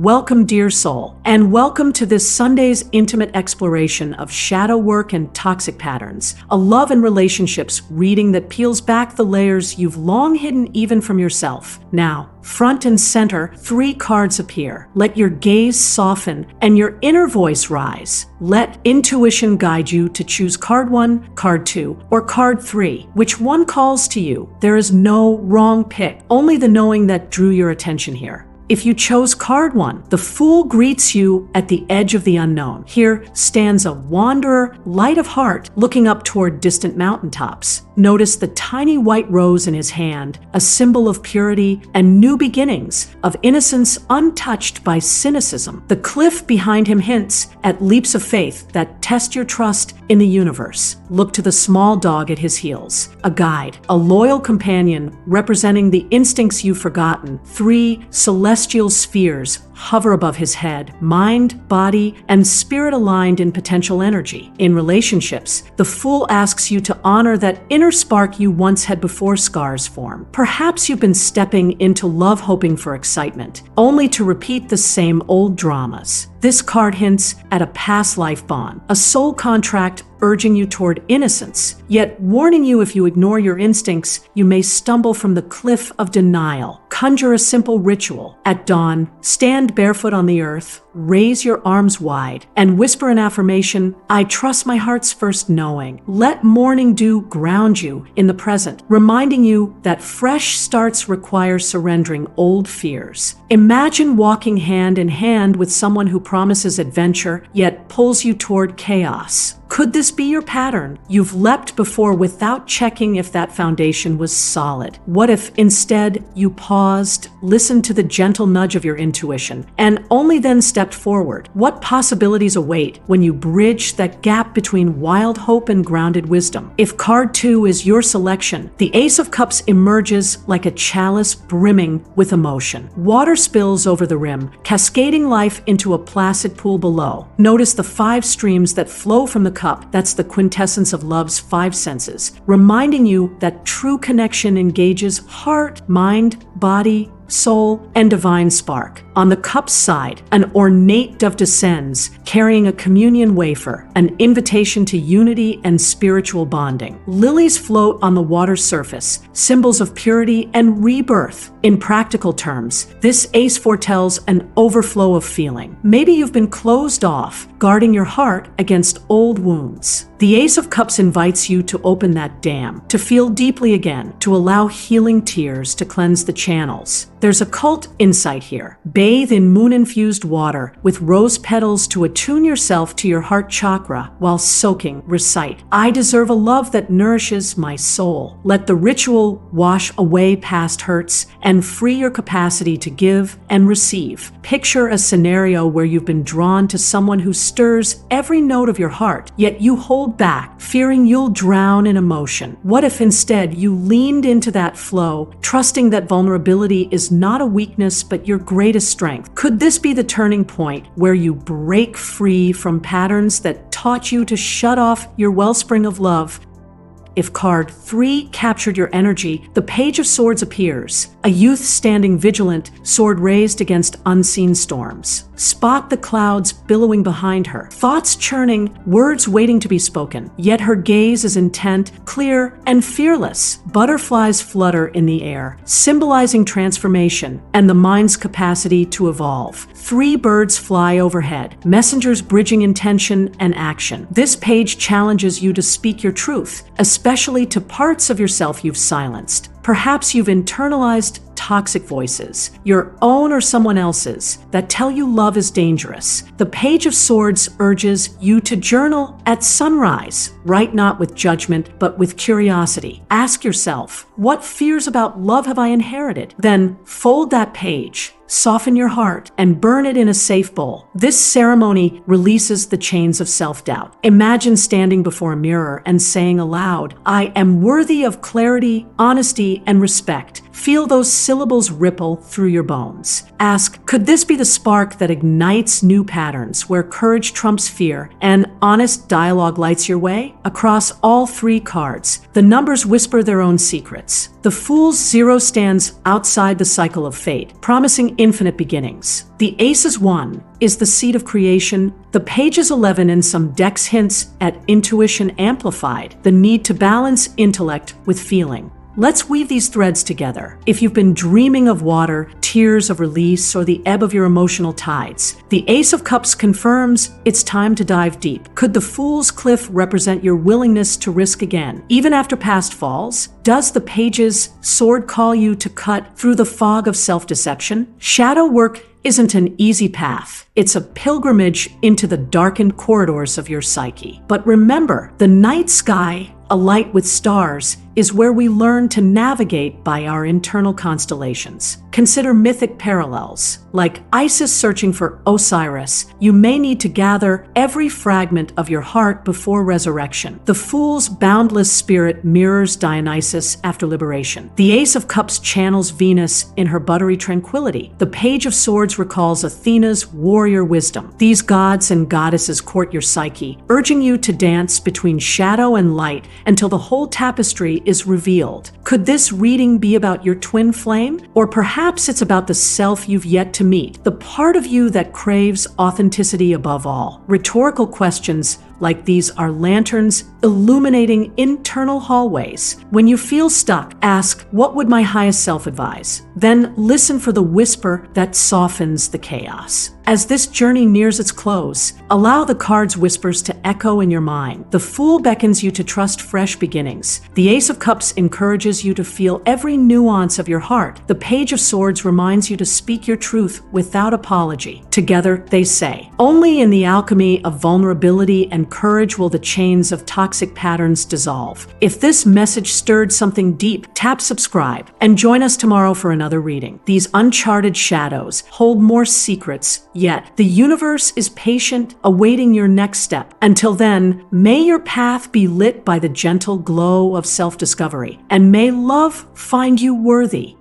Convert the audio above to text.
Welcome, dear soul, and welcome to this Sunday's intimate exploration of shadow work and toxic patterns, a love and relationships reading that peels back the layers you've long hidden even from yourself. Now, front and center, 3 cards appear. Let your gaze soften and your inner voice rise. Let intuition guide you to choose card 1, card 2, or card 3. Which one calls to you? There is no wrong pick, only the knowing that drew your attention here. If you chose card 1, the Fool greets you at the edge of the unknown. Here stands a wanderer, light of heart, looking up toward distant mountaintops. Notice the tiny white rose in his hand, a symbol of purity and new beginnings, of innocence untouched by cynicism. The cliff behind him hints at leaps of faith that test your trust in the universe. Look to the small dog at his heels, a guide, a loyal companion representing the instincts you've forgotten. 3 celestial spheres hover above his head, mind, body, and spirit aligned in potential energy. In relationships, the Fool asks you to honor that inner spark you once had before scars form. Perhaps you've been stepping into love hoping for excitement, only to repeat the same old dramas. This card hints at a past life bond, a soul contract urging you toward innocence, yet warning you if you ignore your instincts, you may stumble from the cliff of denial. Conjure a simple ritual. At dawn, stand barefoot on the earth, raise your arms wide, and whisper an affirmation, I trust my heart's first knowing. Let morning dew ground you in the present, reminding you that fresh starts require surrendering old fears. Imagine walking hand in hand with someone who promises adventure, yet pulls you toward chaos. Could this be your pattern? You've leapt before without checking if that foundation was solid. What if instead you paused, listened to the gentle nudge of your intuition, and only then stepped forward? What possibilities await when you bridge that gap between wild hope and grounded wisdom? If card 2 is your selection, the Ace of Cups emerges like a chalice brimming with emotion. Water spills over the rim, cascading life into a placid pool below. Notice the 5 streams that flow from the cup. That's the quintessence of love's 5 senses, reminding you that true connection engages heart, mind, body, soul, and divine spark. On the cup's side, an ornate dove descends, carrying a communion wafer, an invitation to unity and spiritual bonding. Lilies float on the water's surface, symbols of purity and rebirth. In practical terms, this ace foretells an overflow of feeling. Maybe you've been closed off, guarding your heart against old wounds. The Ace of Cups invites you to open that dam, to feel deeply again, to allow healing tears to cleanse the channels. There's occult insight here. Bathe in moon-infused water with rose petals to attune yourself to your heart chakra while soaking. Recite, I deserve a love that nourishes my soul. Let the ritual wash away past hurts and free your capacity to give and receive. Picture a scenario where you've been drawn to someone who stirs every note of your heart, yet you hold back, fearing you'll drown in emotion. What if instead you leaned into that flow, trusting that vulnerability is not a weakness but your greatest strength? Could this be the turning point where you break free from patterns that taught you to shut off your wellspring of love? If card 3 captured your energy, the Page of Swords appears, a youth standing vigilant, sword raised against unseen storms. Spot the clouds billowing behind her, thoughts churning, words waiting to be spoken, yet her gaze is intent, clear, and fearless. Butterflies flutter in the air, symbolizing transformation and the mind's capacity to evolve. 3 birds fly overhead, messengers bridging intention and action. This page challenges you to speak your truth, especially to parts of yourself you've silenced. Perhaps you've internalized toxic voices, your own or someone else's, that tell you love is dangerous. The Page of Swords urges you to journal at sunrise. Write not with judgment, but with curiosity. Ask yourself, what fears about love have I inherited? Then fold that page, soften your heart, and burn it in a safe bowl. This ceremony releases the chains of self-doubt. Imagine standing before a mirror and saying aloud, I am worthy of clarity, honesty, and respect. Feel those syllables ripple through your bones. Ask, could this be the spark that ignites new patterns where courage trumps fear and honest dialogue lights your way? Across all 3 cards, the numbers whisper their own secrets. planets. The Fool's zero stands outside the cycle of fate, promising infinite beginnings. The Ace's 1 is the seed of creation. The Page's 11 and some Dex hints at intuition amplified, the need to balance intellect with feeling. Let's weave these threads together. If you've been dreaming of water, tears of release, or the ebb of your emotional tides, the Ace of Cups confirms it's time to dive deep. Could the Fool's Cliff represent your willingness to risk again, even after past falls? Does the Page's sword call you to cut through the fog of self-deception? Shadow work isn't an easy path. It's a pilgrimage into the darkened corridors of your psyche. But remember, the night sky, alight with stars, is where we learn to navigate by our internal constellations. Consider mythic parallels. Like Isis searching for Osiris, you may need to gather every fragment of your heart before resurrection. The Fool's boundless spirit mirrors Dionysus after liberation. The Ace of Cups channels Venus in her buttery tranquility. The Page of Swords recalls Athena's warrior wisdom. These gods and goddesses court your psyche, urging you to dance between shadow and light until the whole tapestry is revealed. Could this reading be about your twin flame? Or perhaps it's about the self you've yet to meet, the part of you that craves authenticity above all. Rhetorical questions like these are lanterns illuminating internal hallways. When you feel stuck, ask, what would my highest self advise? Then listen for the whisper that softens the chaos. As this journey nears its close, allow the cards' whispers to echo in your mind. The Fool beckons you to trust fresh beginnings. The Ace of Cups encourages you to feel every nuance of your heart. The Page of Swords reminds you to speak your truth without apology. Together, they say, only in the alchemy of vulnerability and courage will the chains of toxic patterns dissolve. If this message stirred something deep, tap subscribe and join us tomorrow for another reading. These uncharted shadows hold more secrets, yet the universe is patient, awaiting your next step. Until then, may your path be lit by the gentle glow of self-discovery, and may love find you worthy.